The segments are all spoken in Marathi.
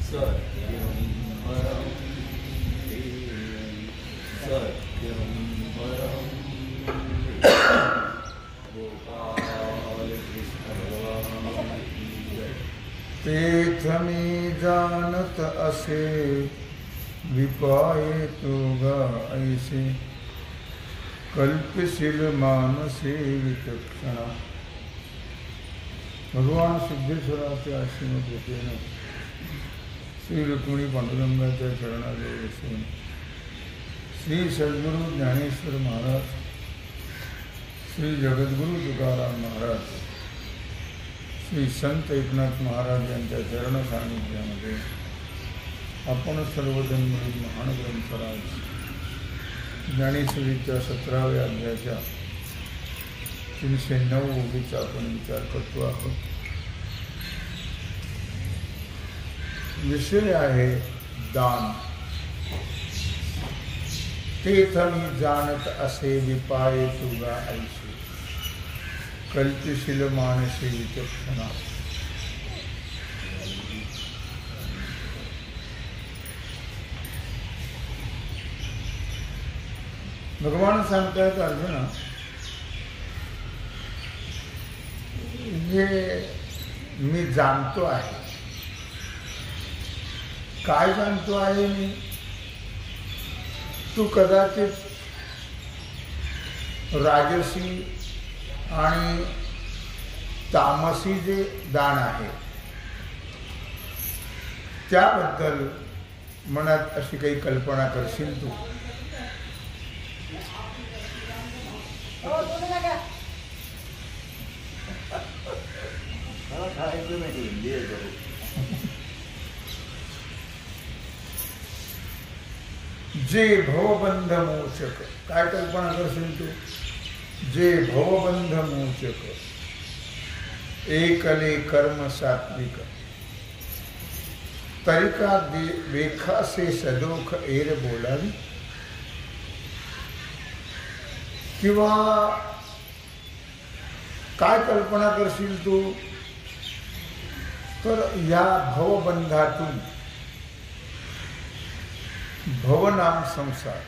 सत्यं परं सत्यं परं तीर्थ में जानत असे विपाये तुगा ऐसे कल्पशील मानसे विचक्षणा। भगवान सिद्धेश्वराच्या आश्रम कृपेने श्री रुक्मिणी पांडुरंगाच्या चरणाजवळ बसून श्री सद्गुरु ज्ञानेश्वर महाराज, श्री जगद्गुरु तुकाराम महाराज, श्री संत एकनाथ महाराज यांच्या चरण सान्निध्यामध्ये आपण सर्वजण मिळून महान ग्रंथराज ज्ञानेश्वरीच्या 17व्या अध्यायाच्या 309 ओळीचा आपण विचार करतो आहोत। विषय आहे दान। तेथ मी जाणत असे विपाये तुगा ऐसे कल्पशील मानसे विचक्षणा। भगवान सांगतात अर्जुना, हे मी जाणतो आहे। काय जाणतो आहे मी? तू कदाचित राजसी आणि तामसी जे दान आहे त्याबद्दल मनात अशी काही कल्पना करशील तू। जे भवबंध मोचक, काय कल्पना करशील तू? जे भवबंध मोचक एकले कर्म सात्विक तरिका वेखा से सदोख एर बोलावी। किंवा काय कल्पना करशील तू? तर या भवबंधातून, भवनाम संसार,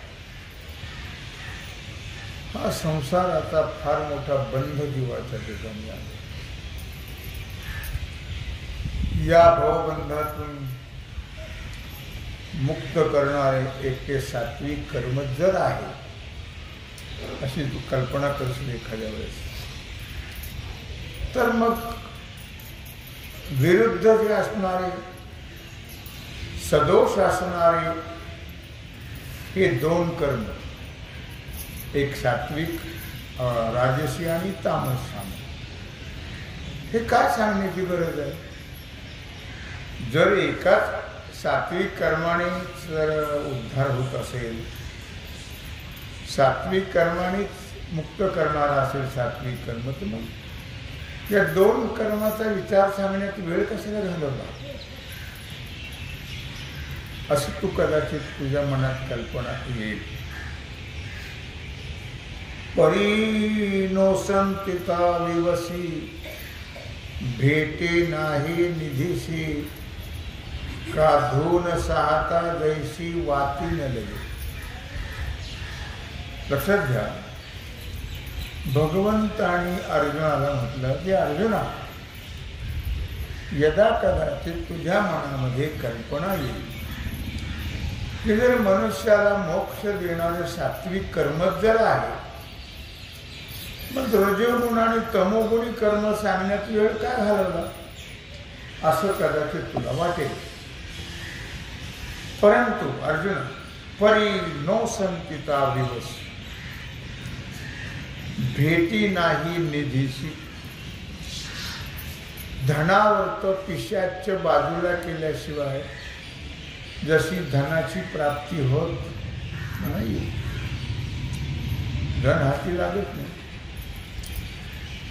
हा संसार आता फार मोठा बंध जीवाच्या ठिकाणी आहे। या भवबंधातून मुक्त करणारे एक ते सात्विक कर्म जर आहे अशी तू कल्पना करशील एखाद्या वेळेस, तर मग विरुद्ध जे असणारे, सदोष असणारे हे दोन कर्म, एक सात्विक राजसी आणि तामस साम, हे काय सांगण्याची गरज आहे? जर एकाच सात्विक कर्माने जर उद्धार होत असेल, सात्विक कर्मानेच मुक्त करणारा असेल सात्विक कर्म, तर मग या दोन कर्माचा विचार सांगण्यात वेळ कशाला घालवला असं तू कदाचित तुझ्या मनात कल्पना येईल। परी संतिता विवसी भेटे नाही निधीशी का धून साहता जैसी वाती न लगे। लक्षात घ्या, भगवंतानी अर्जुनाला म्हटलं की अर्जुना, यदा कदाचित तुझ्या मनामध्ये कल्पना येईल की जर मनुष्याला मोक्ष देणारे सात्विक कर्म जर आहे, मग रजोगुण आणि तमोगुणी कर्म सांगण्यात वेळ काय घालवला असं कदाचित तुला वाटेल। परंतु अर्जुन, परी नो संतिता विवस भेटी नाही निधीशी। धनावर्त पिशाच्य बाजूला केल्याशिवाय जशी धनाची प्राप्ती होत नाही, धन हाती लागत नाही,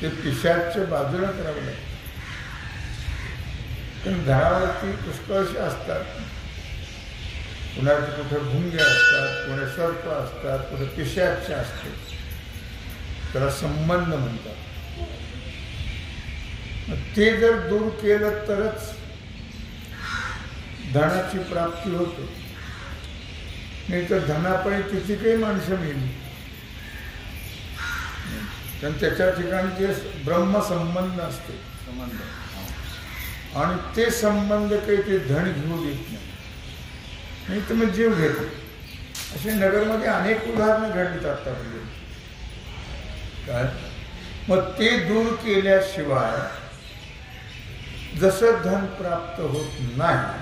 ते पिशाच्य बाजूला करावं लागतं। कारण धनावरती पुष्कळशी असतात, कुणाचे कुठे भुंगे असतात, कुठे सर्प असतात, कुठे पिशाच्य असते, त्याला संबंध म्हणतात। ते जर दूर केलं तरच धनाची प्राप्ती होते. नाही तर धनापायी किती काही माणसं मिळली, कारण त्याच्या ठिकाणी जे ब्रह्मसंबंध असते आणि ते संबंध काही ते धन घेऊ देत नाही तर मग जीव घेतो. असे नगरमध्ये अनेक उदाहरणं घडलीत आतापर्यंत. काय मग ते दूर केल्याशिवाय जसं धन प्राप्त होत नाही,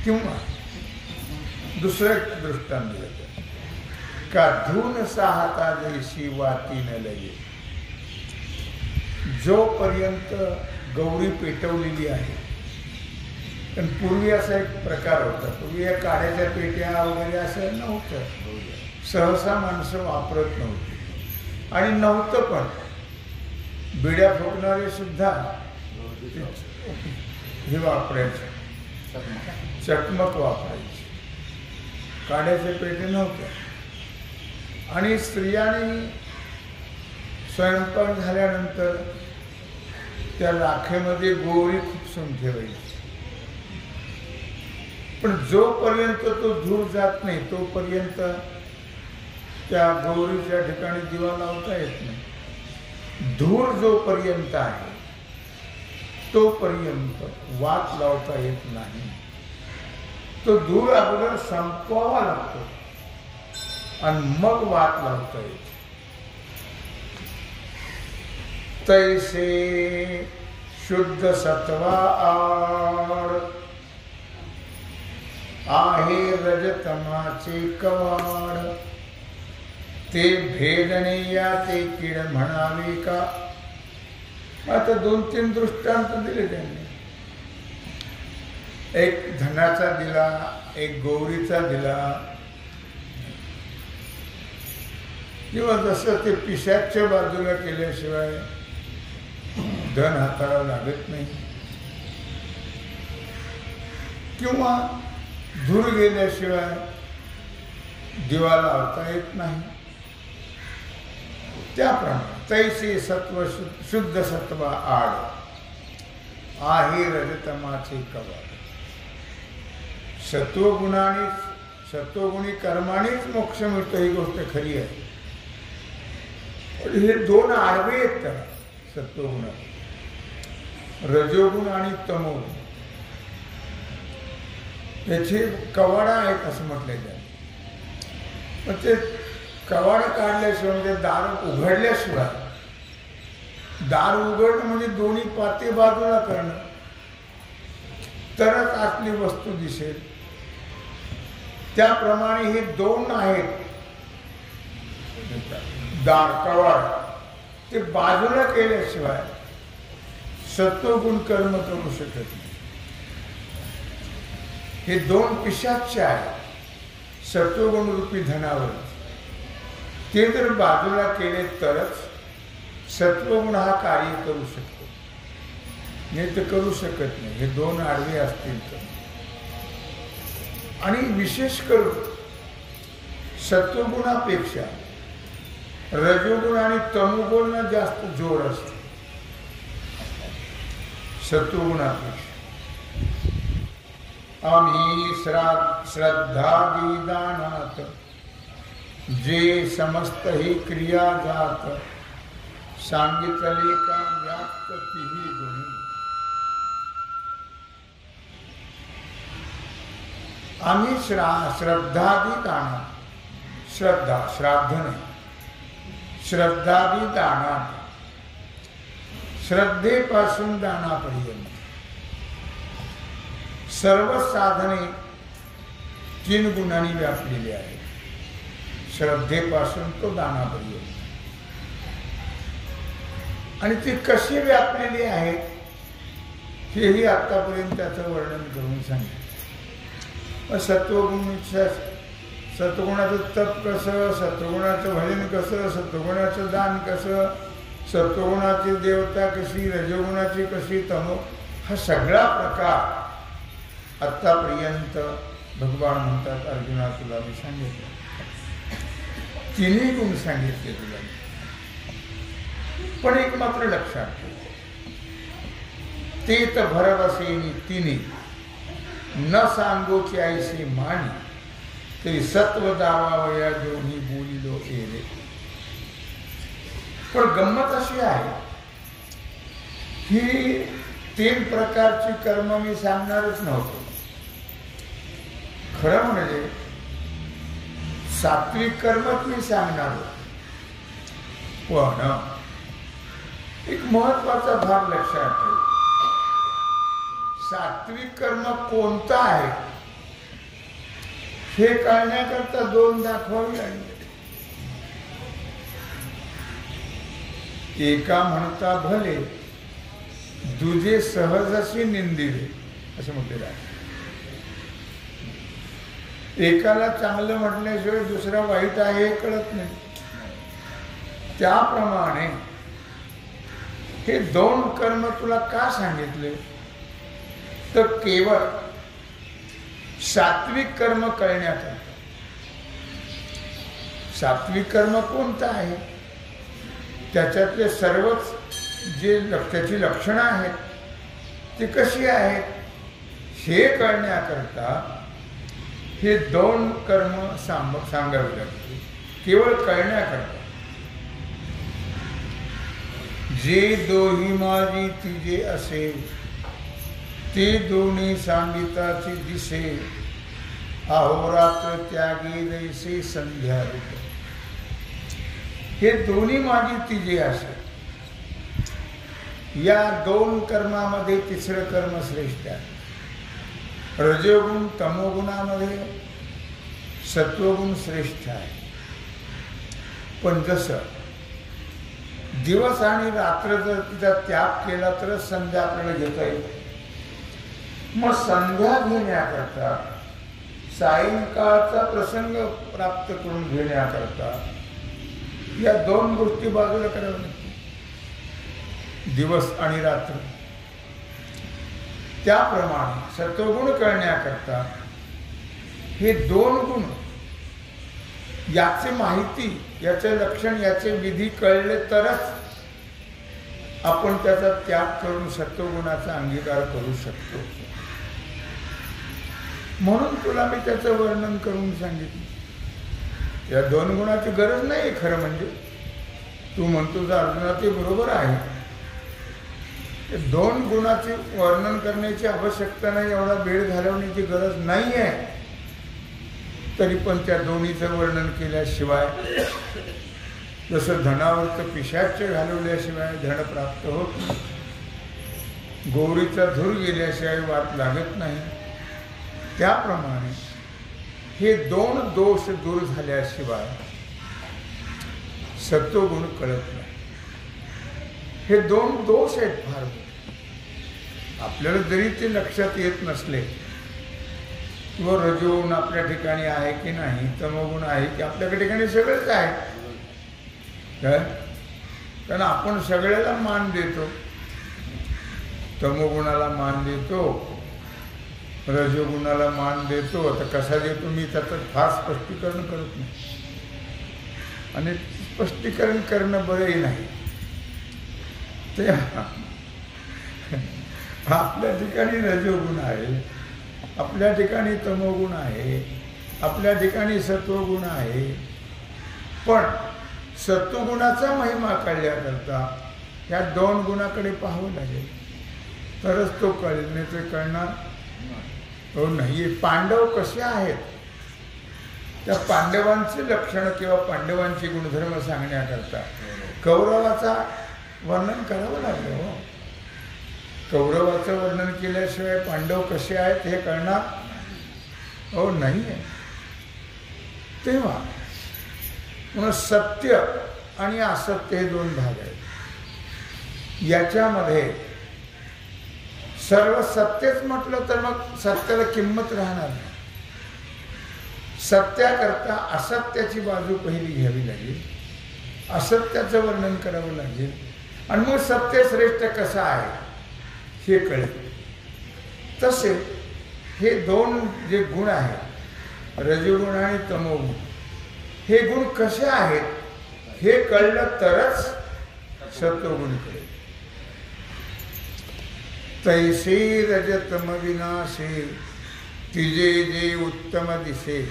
किंवा दुसरं एक दृष्टांत दिलं का धून साहता जैसी वाती न लगे. जोपर्यंत गौरी पेटवलेली आहे, पण पूर्वी असा एक प्रकार होता, पूर्वी या काड्याच्या पेट्या वगैरे असं नव्हतं, सहसा माणसं वापरत नव्हती आणि नव्हतं पण. बिड्या फुकणारे सुद्धा हे वापरायचे, चकमक वापरायची, काड्याचे पेटे नव्हते. आणि स्त्रियांनी स्वयंपाक झाल्यानंतर त्या राखेमध्ये गोवरी खुपसून ठेवायची, पण जोपर्यंत तो धूर जात नाही तोपर्यंत त्या गौरीच्या ठिकाणी दिवा लावता येत नाही. धूर जोपर्यंत आहे तोपर्यंत वात लावता येत नाही. तो धूर अगोदर संपवावा लागतो आणि मग वात लावता येते. तैसे शुद्ध सत्वा आड आहे रजतमाचे कवाड. ते भेदणे या ते किड म्हणावे का. आता 2-3 दृष्टांत दिले त्यांनी. एक धनाचा दिला, एक गौरीचा दिला, किंवा जसं ते पिशाच्या बाजूला केल्याशिवाय धन हाताला लागत नाही, किंवा धूर गेल्याशिवाय दिवा लावता येत नाही. त्याप्रमाणे तैसे सत्व शुद्ध सत्व आड आहे रजतमाचे कवाड. सत्वगुणी कर्मानेच मोक्ष मिळतो, ही गोष्ट खरी आहे. हे 2 आडवे आहेत त्याला, सत्वगुण, रजोगुण आणि तमोगुण. त्याचे कवाडा आहेत असं म्हटलंय त्याने. पण ते कवाडा काढल्याशिवाय, म्हणजे दार उघडल्याशिवाय, दार उघडणं म्हणजे दोन्ही पाते बाजूला करणं, तरच आतली वस्तू दिसेल. त्याप्रमाणे हे 2 आहेत दार, कवाड, ते बाजूला केल्याशिवाय सत्वगुण कर्म करू शकत नाही. हे 2 पिशाच्य आहेत सत्वगुण रूपी धनावर. ते जर बाजूला केले तरच सत्वगुण हा कार्य करू शकतो, नाही तर करू शकत नाही. हे 2 आडवे असतील तर. आणि विशेष करून सत्वगुणापेक्षा रजोगुण आणि तमोगुणाला जास्त जोर असतो सत्वगुणापेक्षा. आम्ही श्रद्धादी दानात जे समस्त ही क्रिया जात सांगितले का व्याप्त तिही गुणी. आम्ही श्रद्धादी दानात, श्रद्धा श्राद्ध नाही, श्रद्धादी दानात, श्रद्धेपासून दानापर्यंत सर्व साधने 3 गुणांनी व्यापलेली आहेत. श्रद्धेपासून तो दानापर्यंत. आणि ती कशी व्यापलेली आहेत हेही आतापर्यंत त्याचं वर्णन करून सांगितलं. सत्वगुणाचं तप कसं, सत्वगुणाचं भजन कसं, सत्वगुणाचं दान कसं, सत्वगुणाची देवता कशी, रजोगुणाची कशी, तमो, हा सगळा प्रकार आत्तापर्यंत भगवान म्हणतात अर्जुना तुला मी सांगितलं. 3 गुण सांगितले तुला. पण एक मात्र लक्षात ठेव, ते तर भरवसेनी 3 न सांगोची ऐशी माणी तरी सत्व दावावया दोन्ही बोलिलो एरे. पण गंमत अशी आहे ही 3 प्रकारची कर्म मी सांगणारच नव्हतो. खरं म्हणजे सात्विक कर्मच मी सांगणार होतो. पण एक महत्वाचा भाग लक्षात ठेव. सात्विक कर्म कोणतं आहे हे कळण्याकरता 2 दाखवावी लागली. एका म्हणता भले दुजे सहजशी निंदिले असं म्हटलेलं आहे. एकाला चांगलं म्हटल्याशिवाय दुसरा वाईट आहे हे कळत नाही. त्याप्रमाणे हे 2 कर्म तुला का सांगितले तर केवळ सात्विक कर्म कळण्याकरता. सात्विक कर्म कोणतं आहे त्याच्यातले सर्वच जे त्याची लक्षणं आहेत ती कशी आहेत हे कळण्याकरता हे 2 कर्म सांगावे लागते. केवळ कळण्याकरता. जे दोही माझी तिजे असे ते दोन्ही सांगिताची दिसे अहोरात्र त्यागी दैसे संध्या रूप. हे दोन्ही माझी तिजे असे. या 2 कर्मामध्ये तिसरं कर्म श्रेष्ठ आहे. रजोगुण तमोगुणामध्ये सत्वगुण श्रेष्ठ आहे. पण जसं दिवस आणि रात्र जर तिचा त्याग केला तरच संध्या आपल्याला घेता येईल. मग संध्या घेण्याकरता सायंकाळचा प्रसंग प्राप्त करून घेण्याकरता या 2 गोष्टी बाजूला कराव्या लागतील. दिवस आणि रात्र. त्याप्रमाणे सत्वगुण कळण्याकरता हे 2 गुण याचे माहिती याचे लक्षण याचे विधी कळले तरच आपण त्याचा त्याग करून सत्वगुणाचा अंगीकार करू शकतो. म्हणून तुला मी त्याचं वर्णन करून सांगितलं. या 2 गुणाची गरज नाही. खरं म्हणजे तू म्हणतो तर अर्जुना ते बरोबर आहे. 2 गुणाचे वर्णन करण्याची आवश्यकता नाही. एवढा वेळ घालवण्याची गरज नाही आहे. तरी पण त्या दोन्हीचं वर्णन केल्याशिवाय जसं धनावर पिशाच्य घालवल्याशिवाय धन प्राप्त होत नाही. गौरीचा धूर गेल्याशिवाय वाट लागत नाही. त्याप्रमाणे हे 2 दोष दूर झाल्याशिवाय सत्वगुण कळत नाही. हे 2 दोष आहेत फार. आपल्याला जरी ते लक्षात येत नसले किंवा रजोगुण आपल्या ठिकाणी आहे की नाही, तमोगुण आहे की आपल्या ठिकाणी सगळंच आहे. कारण आपण सगळ्याला मान देतो. तमोगुणाला मान देतो, रजोगुणाला मान देतो. आता कसा देतो मी त्याचं फार स्पष्टीकरण करत नाही. आणि स्पष्टीकरण करणं बरंही नाही. ते आपल्या ठिकाणी रजोगुण आहे, आपल्या ठिकाणी तमोगुण आहे, आपल्या ठिकाणी सत्वगुण आहे. पण सत्वगुणाचा महिमा कळल्याकरता या 2 गुणाकडे पाहावं लागेल तरच तो कळेल. नाही तर कळणार हो नाही. पांडव कसे आहेत त्या पांडवांचे लक्षण किंवा पांडवांचे गुणधर्म सांगण्याकरता कौरवाचा वर्णन करावं लागलं. हो, कौरवाचं वर्णन केल्याशिवाय पांडव कसे आहेत हे कळणार हो नाही आहे. तेव्हा म्हणून सत्य आणि असत्य हे 2 भाग आहेत. याच्यामध्ये सर्व सत्यच म्हटलं तर मग सत्याला किंमत राहणार नाही. सत्याकरता असत्याची बाजू पहिली घ्यावी लागेल. असत्याचं वर्णन करावं लागेल आणि मग सत्य श्रेष्ठ कसं आहे हे कळेल. तसे हे 2 जे गुण आहेत रजोगुण आणि तमोगुण हे गुण कसे आहेत हे कळलं तरच सत्वगुण कळेल. तैसे रजतम विनाशे तिजे जे उत्तम दिसे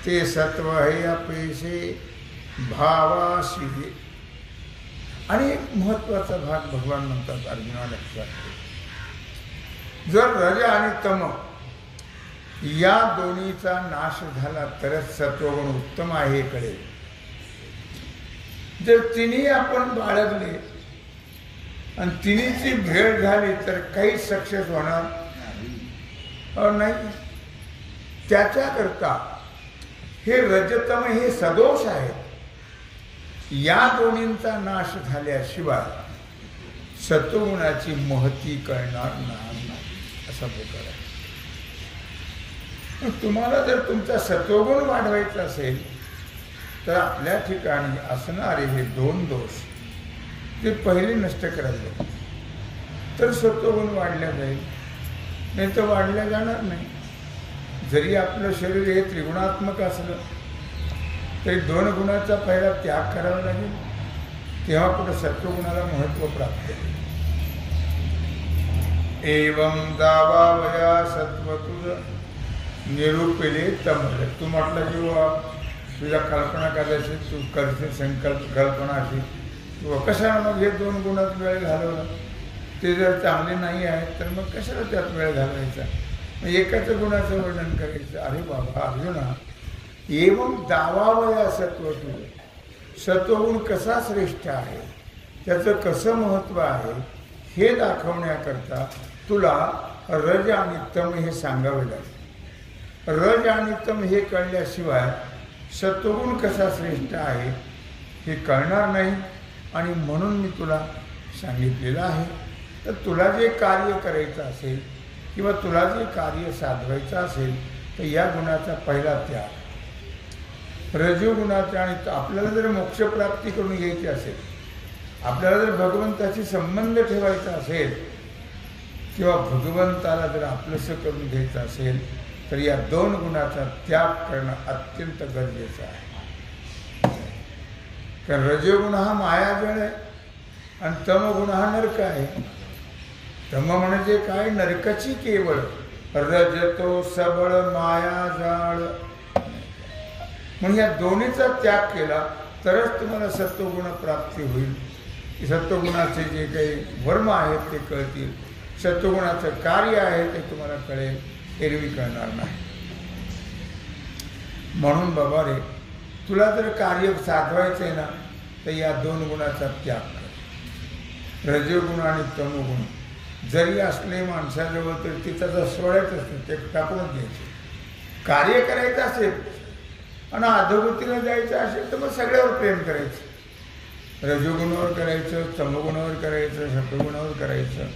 ते सत्व हे अपेशे भावाशी. आणि एक महत्वाचा भाग भगवान म्हणतात अर्जुना लक्षात ठेव. जर रज आणि तम या दोन्हीचा नाश झाला तरच सत्वगुण उत्तम आहे कळेल. जर तिन्ही आपण बाळगले आणि तिन्हीची भेट झाली तर काही सक्सेस होणार नाही. त्याच्याकरता हे रजतम हे सदोष आहेत. या दोन्हींचा नाश झाल्याशिवाय सत्वगुणाची महती कळणार नाही असा प्रकार आहे. तुम्हाला जर तुमचा सत्वगुण वाढवायचा असेल तर आपल्या ठिकाणी असणारे हे दोन दोष ते पहिले नष्ट करायचे तर सत्वगुण वाढल्या जाईल, नाही तर वाढल्या जाणार नाही. जरी आपलं शरीर हे त्रिगुणात्मक असलं तरी दोन गुणाचा पहिला त्याग करावा लागेल, तेव्हा कुठं सत्वगुणाला महत्व प्राप्त होईल. एवं दावावया सत्व तुझ निरूपिले तमल. तू म्हटलं किंवा तुझ्या कल्पना करायची, तू करते संकल्प कल्पना अशी किंवा कशाला मग हे दोन गुणात वेळ घालवला. ते जर चांगले नाही आहेत तर मग कशाला त्यात वेळ घालवायचा, मग एकाच गुणाचं वर्णन करायचं. अरे बाबा अर्जुना, एवं दावावया सत्व तुझं, सत्वगुण कसा श्रेष्ठ आहे, त्याचं कसं महत्त्व आहे हे दाखवण्याकरता तुला रज आणि तम हे सांगावे लागेल. रज आणि तम हे कळल्याशिवाय सत्वगुण कसा श्रेष्ठ आहे हे कळणार नाही. आणि म्हणून मी तुला सांगितलेलं आहे. तर तुला जे कार्य करायचं असेल किंवा तुला जे कार्य साधवायचं असेल तर या गुणाचा पहिला त्याग, रजोगुणाचा. आणि आपल्याला जर मोक्षप्राप्ती करून घ्यायची असेल, आपल्याला जर भगवंताशी संबंध ठेवायचा असेल किंवा भगवंताला जर आपलंसं करून घ्यायचं असेल तर या दोन गुणाचा त्याग करणं अत्यंत गरजेचं आहे. कारण रजोगुण हा मायाजळ आहे आणि तमगुण हा नरक आहे. तम म्हणजे काय, नरकाची केवळ. रजतो सबळ माया जाळ. म्हणून या दोन्हीचा त्याग केला तरच तुम्हाला सत्वगुण प्राप्ती होईल. सत्वगुणाचे जे काही वर्म आहेत ते कळतील, सत्वगुणाचं कार्य आहे ते तुम्हाला कळेल, एरवी कळणार नाही. म्हणून बाबा रे, तुला जर कार्य साधवायचं आहे ना तर या दोन गुणाचा त्याग कर. रजोगुण आणि तमोगुण जरी असले माणसाजवळ तर ते त्याचा सोडायचं असतं, ते टाकूनच द्यायचे. कार्य करायचं असेल आणि अधोगतीला जायचं असेल तर मग सगळ्यावर प्रेम करायचं. रजोगुणावर करायचं, तमोगुणावर करायचं, सत्वगुणावर करायचं.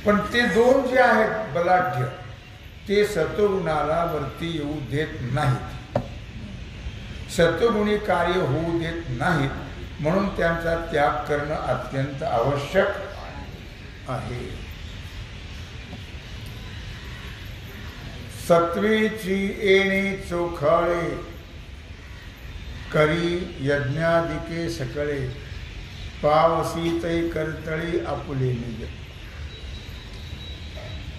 पण ते दोन जे आहेत बलाढ्य ते सत्वगुणाला वरती येऊ देत नाहीत, सत्वगुणी कार्य होऊ देत नाहीत. म्हणून त्यांचा त्याग करणं अत्यंत आवश्यक आहे. सत्वेची येणे चोखाळे करी यज्ञादिके सकळे पावसी तै करतळी आपुले निज.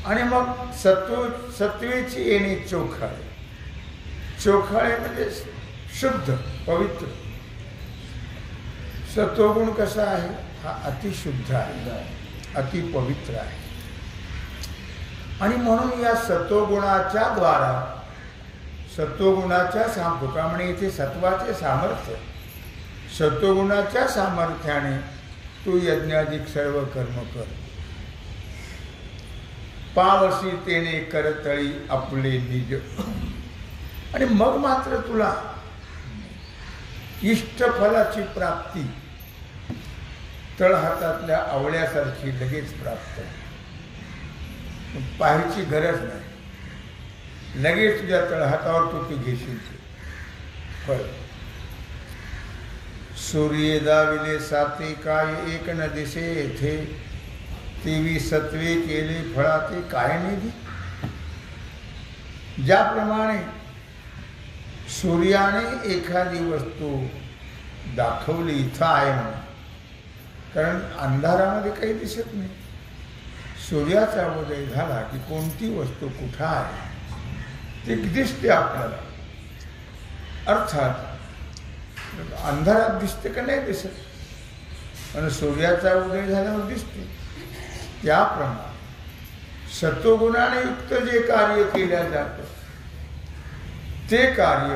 आणि मग सत्वेची येणे चोखाळे. चोखाळे म्हणजे शुद्ध पवित्र. सत्वगुण कसा आहे, हा अतिशुद्ध आहे, अतिपवित्र आहे. आणि म्हणून या सत्वगुणाच्या द्वारा, सत्वगुणाच्या तुकामणे इथे सत्वाचे सामर्थ्य, सत्वगुणाच्या सामर्थ्याने तू यज्ञाधिक सर्व कर्म कर. पावसी तेने करतळी आपले निज. आणि मग मात्र तुला इष्टफलाची प्राप्ती तळहातातल्या आवळ्यासारखी लगेच प्राप्त. पाहायची गरज नाही, लगेच तुझ्या तळहातावर तू घेशील फळ. सूर्य दाविले साते काय एक न दिसे येथे, तेवी सत्वे केले फळाते काय निधी. ज्याप्रमाणे सूर्याने एखादी वस्तू दाखवली इथं आहे म्हणून, कारण अंधारामध्ये काही दिसत नाही, सूर्याचा उदय झाला की कोणती वस्तू कुठं आहे ते दिसते आपल्याला. अर्थात अंधारात दिसते का नाही दिसत, आणि सूर्याचा उदय झाल्यावर दिसते. त्याप्रमाणे सत्वगुणाने युक्त जे कार्य केलं जातं ते कार्य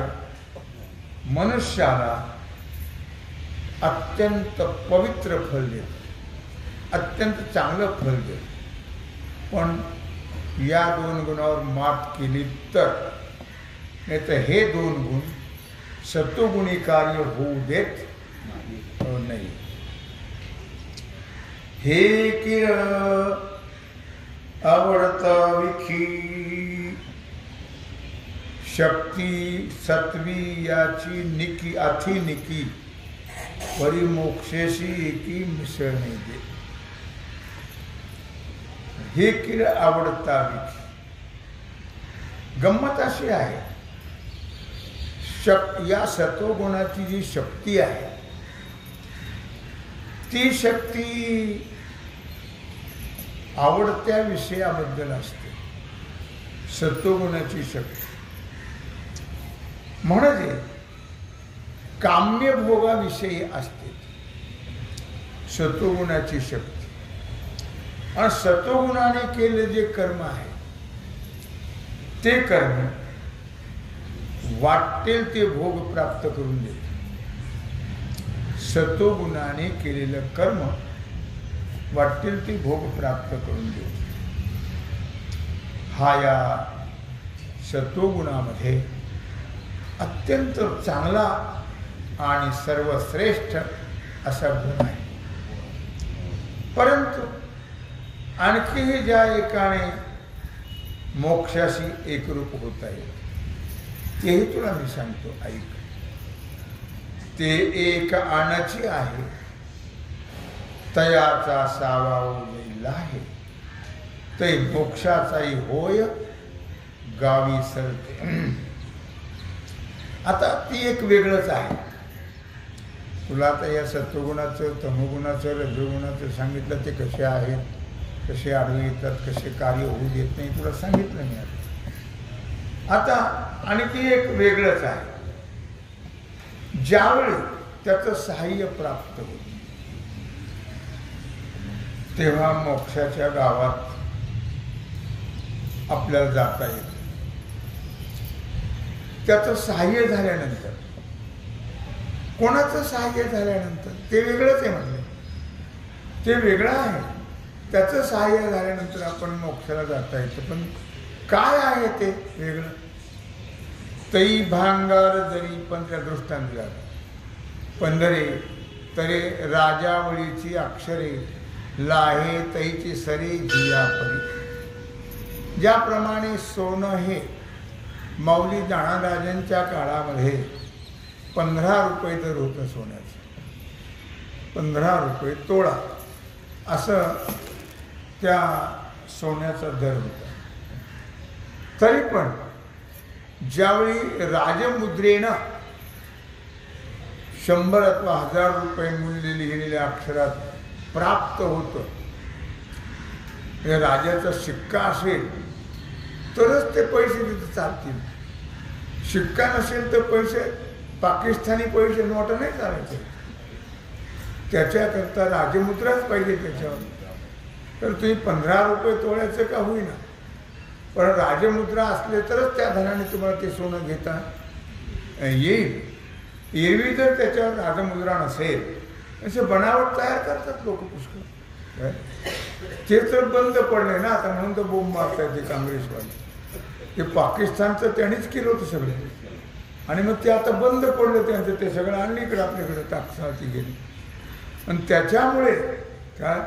मनुष्याला अत्यंत पवित्र फल देतं, अत्यंत चांगलं फल देतं. पण या 2 गुणावर मात केली तर, नाही तर हे 2 गुण सत्वगुणी कार्य होऊ देत नाही. हे किर आवडता विखी शक्ती सत्वी याची निकी अथी निकी परिमोक्षेशी एकी मिसळणे दे. हे किर आवडता विखी. गंमत अशी आहे, या सत्वगुणाची जी शक्ती आहे ती शक्ती आवडत्या विषयाबद्दल असते. सत्वगुणाची शक्ती म्हणजे काम्य भोगाविषयी असते सत्वगुणाची शक्ती. आणि सत्वगुणाने केले जे कर्म आहे ते कर्म वाटेल ते भोग प्राप्त करून देते. सत्वगुणाने केलेलं कर्म वाटेल ते भोग प्राप्त करून देते. हा या सत्वगुणामध्ये अत्यंत चांगला आणि सर्वश्रेष्ठ असा गुण आहे. परंतु आणखीही ज्या एकाने मोक्षाशी एकरूप होता येईल तेही तुला मी सांगतो, ऐक. ते एक आणाची आहे तयाचा सावावलेला आहे, ते मोक्षाचाही होय गावी सरते. आता ती एक वेगळंच आहे. तुला आता या सत्वगुणाचं तमोगुणाचं रजोगुणाचं सांगितलं ते कसे आहेत, कसे आडवे येतात, कसे कार्य होऊ देत नाही, तुला सांगितलं मी. आता आणखी एक वेगळंच आहे. ज्यावेळी त्याचं सहाय्य प्राप्त होतं तेव्हा मोक्षाच्या गावात आपल्याला जाता येतं. त्याचं सहाय्य झाल्यानंतर, कोणाचं सहाय्य झाल्यानंतर ते वेगळंच आहे म्हटलं, ते वेगळं आहे. त्याचं सहाय्य झाल्यानंतर आपण मोक्षाला जाता येतं. पण काय आहे ते वेगळं? तई भांगार जरी पण त्या दृष्टांत दिला. पंधरे तरे राजावळीची अक्षरे लाहे तईची सरी जिया परी. ज्याप्रमाणे सोनं हे माऊली जाणाराजांच्या काळामध्ये 15 रुपये दर होतं सोन्याचं, 15 रुपये तोळा असं त्या सोन्याचा दर होता. तरी पण ज्यावेळी राजमुद्रेनं 100 अथवा 1000 रुपये मूल्य लिहिलेल्या अक्षरात प्राप्त होतं, हे राजाचा शिक्का असेल तरच ते पैसे तिथे चालतील. शिक्का नसेल तर पैसे, पाकिस्तानी पैसे नोट नाही चालायचे. त्याच्याकरता राजमुद्राच पाहिजे त्याच्यावर. तर तुम्ही 15 रुपये तोळ्याचं का होईना, पण राजमुद्रा असले तरच त्या धनाने तुम्हाला ते सोनं घेता येईल. एरवी जर त्याच्यावर राजमुद्रा नसेल असे बनावट तयार करतात लोक पुष्कळ. ते तर बंद पडले ना आता, म्हणून तर बोंब मारतात ते काँग्रेसवाले. ते पाकिस्तानचं त्यांनीच केलं होतं सगळं, आणि मग ते आता बंद पडलं त्यांचं. ते सगळं आणलं इकडं आपल्याकडे, ताकसाती गेली. आणि त्याच्यामुळे काय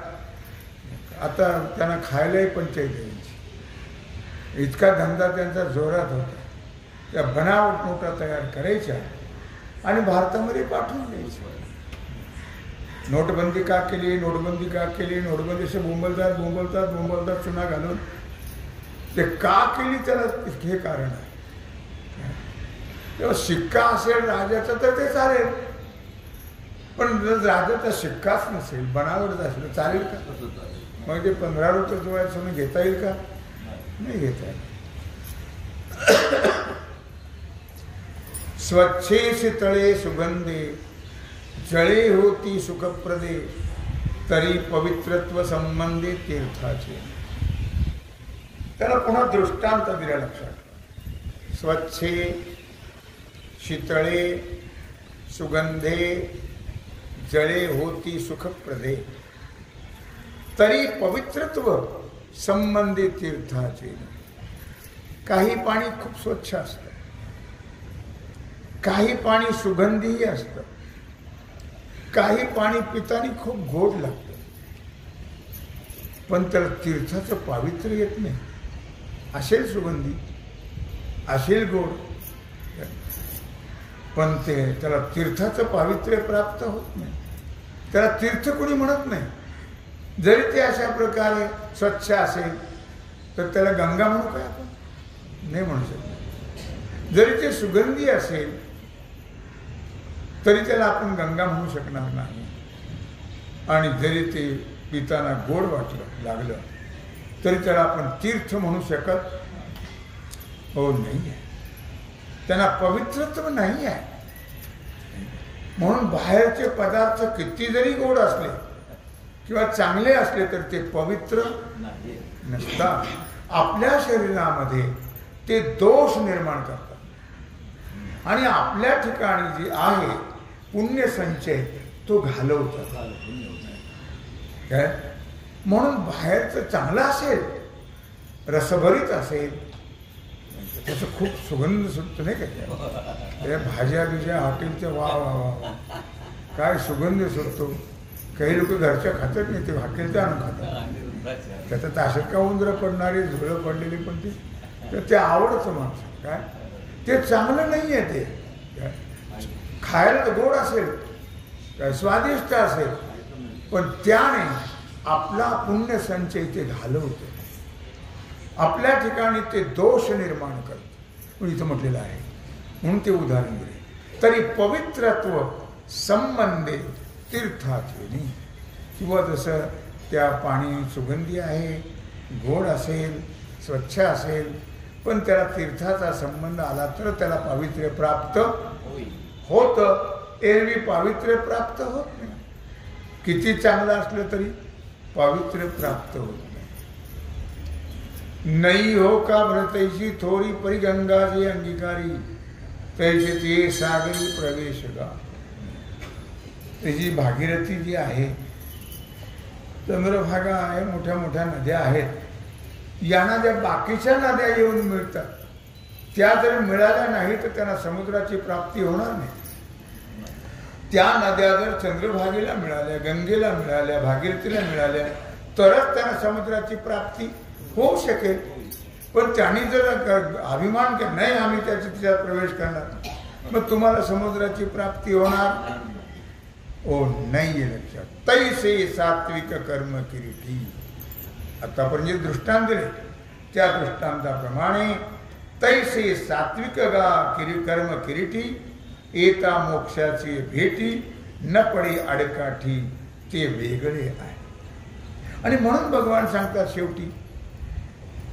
आता त्यांना खायलाही पंचायत द्यायची, इतका धंदा त्यांचा जोरात होता. त्या बनावट नोटा तयार करायच्या आणि भारतामध्ये पाठवून द्यायच्या. नोटबंदी का केली, नोटबंदी का केली, नोटबंदीचे बोंबलतात चुना घालून. ते का केली त्याला हे कारण आहे. तेव्हा शिक्का असेल राजाचा तर ते चालेल, पण जर राजाचा शिक्काच नसेल, बनावट असेल चालेल का? मग ते 15 रुपये तोळ्याचं घेता येईल का? नाही घेता येईल. स्वच्छे शीतळे सुगंधे जळे होती सुखप्रदे तरी पवित्रत्व संबंधी तीर्थाचे. त्याला पुन्हा दृष्टांत दिला लक्षात. स्वच्छे शीतळे सुगंधे जळे होती सुखप्रदे तरी पवित्रत्व संबंधी तीर्थाचे. काही पाणी खूप स्वच्छ असतं, काही पाणी सुगंधीही असतं, काही पाणी पितानी खूप गोड लागतं, पण त्याला तीर्थाचं पावित्र्य येत नाही. असेल सुगंधी, असेल गोड, पण त्याला तीर्थाचं पावित्र्य प्राप्त होत नाही. त्याला तीर्थ कोणी म्हणत नाही. जरी ते अशा प्रकारे स्वच्छ असेल तर त्याला गंगा म्हणू काय आपण? नाही म्हणू शकत. जरी ते सुगंधी असेल तरी त्याला आपण गंगा म्हणू शकणार नाही. आणि जरी ते पिताना गोड वाटलं लागलं तरी त्याला आपण तीर्थ म्हणू शकत हो नाही आहे. त्यांना पवित्रत्व नाही आहे. म्हणून बाहेरचे पदार्थ किती जरी गोड असले किंवा चांगले असले तर ते पवित्र नसतात. आपल्या शरीरामध्ये ते दोष निर्माण करतात आणि आपल्या ठिकाणी जे आहे पुण्य संचय तो घालवतात. काय म्हणून बाहेरचं चांगलं असेल, रसभरीत असेल, त्याचं खूप सुगंध सुटतो नाही का? भाज्या बिज्या हॉटेलच्या वा वा वा काय सुगंध सुटतो. काही लोक घरच्या खातात नाही, ते हॉटेलचं आणून खातात. त्याच्यात अशा का उंदरं पडणारी झुळं पडलेली पण ते आवडतं माणसं. काय ते चांगलं नाही आहे. ते खायला गोड असेल, काय स्वादिष्ट असेल, पण त्याने आपला पुण्य संचय ते घालवतो. आपल्या ठिकाणी ते दोष निर्माण करतो. पण इथं म्हटलेलं आहे म्हणून ते उदाहरण दिले. तरी पवित्रत्व संबंधे तीर्थाचे. किंवा जसं त्या पाणी सुगंधी आहे, गोड असेल, स्वच्छ असेल, पण त्याला तीर्थाचा संबंध आला तर त्याला पावित्र्य प्राप्त होतं. एरवी पावित्र्य प्राप्त होत नाही. किती चांगलं असलं तरी पावित्र्य प्राप्त होत नाही. हो का व्रतैची थोडी परी गंगाची अंगीकारी तैसे ते सागरी प्रवेश गा. त्याची भागीरथी जी आहे, चंद्रभागा आहे, मोठ्या मोठ्या नद्या आहेत. यांना ज्या बाकीच्या नद्या येऊन मिळतात त्या जर मिळाल्या नाही तर त्यांना समुद्राची प्राप्ती होणार नाही. त्या नद्या जर चंद्रभागेला मिळाल्या, गंगेला मिळाल्या, भागीरथीला मिळाल्या तरच त्यांना समुद्राची प्राप्ती होऊ शकेल. पण त्यांनी जर अभिमान केला नाही आम्ही त्याच्यात प्रवेश करणार, मग तुम्हाला समुद्राची प्राप्ती होणार हो नाहीये. लक्षात. तैसे सात्विक कर्म किरीटी. आतापर्यंत जे दृष्टांत दिले त्या दृष्टांताप्रमाणे तैसे सात्विक गा कर्म किरीटी एता मोक्षाची भेटी न पडे अडकाठी ते वेगळे आहे. आणि म्हणून भगवान सांगतात शेवटी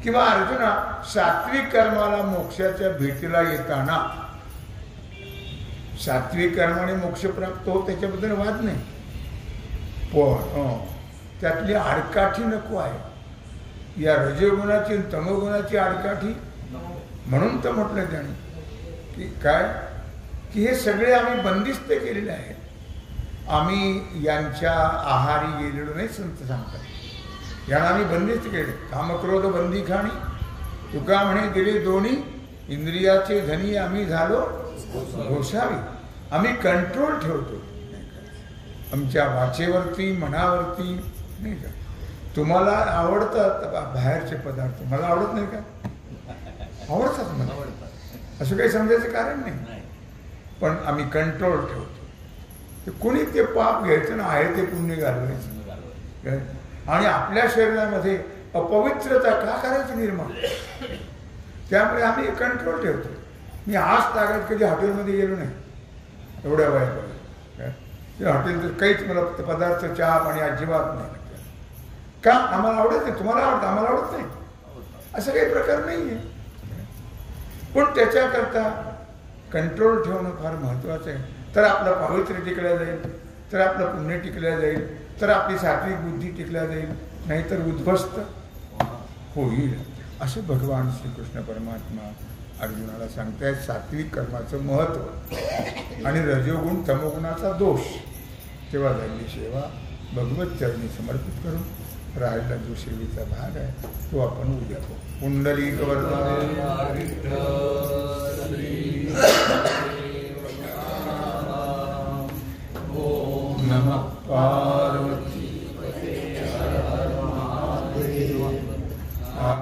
किंवा अर्जुना, सात्विक कर्माला मोक्षाच्या भेटीला येताना सात्विक कर्माने मोक्ष प्राप्त हो त्याच्याबद्दल वाद नाही, पण त्यातली आडकाठी नको आहे. या रजोगुणाची तमोगुणाची आडकाठी. म्हणून तर म्हटलं त्याने की काय की हे सगळे आम्ही बंदिस्त केलेले आहेत. आम्ही यांच्या आहारी गेलेलो नाही. संत सांगतात यांना आम्ही बंदिस्त केले. कामक्रोध बंदी खाणी तुका म्हणे दिले दोन्ही इंद्रियाचे धनी आम्ही झालो घोषावी. आम्ही कंट्रोल ठेवतो आमच्या वाचेवरती, मनावरती, नाही का. तुम्हाला आवडतात बाहेरचे पदार्थ, मला आवडत नाही का? आवडतात मला, असं काही समजायचं कारण नाही. पण आम्ही कंट्रोल ठेवतो. कोणी ते पाप घ्यायचं ना, आहे ते पुण्य घालवायचं. आणि आपल्या शरीरामध्ये अपवित्रता का करायची निर्माण, त्यामुळे आम्ही कंट्रोल ठेवतो. मी आज तागात कधी हॉटेलमध्ये गेलो नाही एवढ्या वयापर्यंत. हॉटेल काहीच मला पदार्थ चहा पाणी अजिबात नाही. का? आम्हाला आवडत नाही. तुम्हाला आवडतं, आम्हाला आवडत नाही, असं काही प्रकार नाही आहे. पण त्याच्याकरता कंट्रोल ठेवणं फार महत्त्वाचं आहे. तर आपलं पावित्र्य टिकलं जाईल, तर आपलं पुण्य टिकलं जाईल, तर आपली सात्विक बुद्धी टिकल्या जाईल, नाहीतर उद्ध्वस्त होईल. असं भगवान श्रीकृष्ण परमात्मा अर्जुनाला सांगतायत. सात्विक कर्माचं महत्त्व आणि रजोगुण तमोगुणाचा दोष. तेव्हा झाली सेवा भगवत चरणी समर्पित करून राहिला जो सेवेचा भाग आहे तो आपण उद्या पुंडलिक वरदा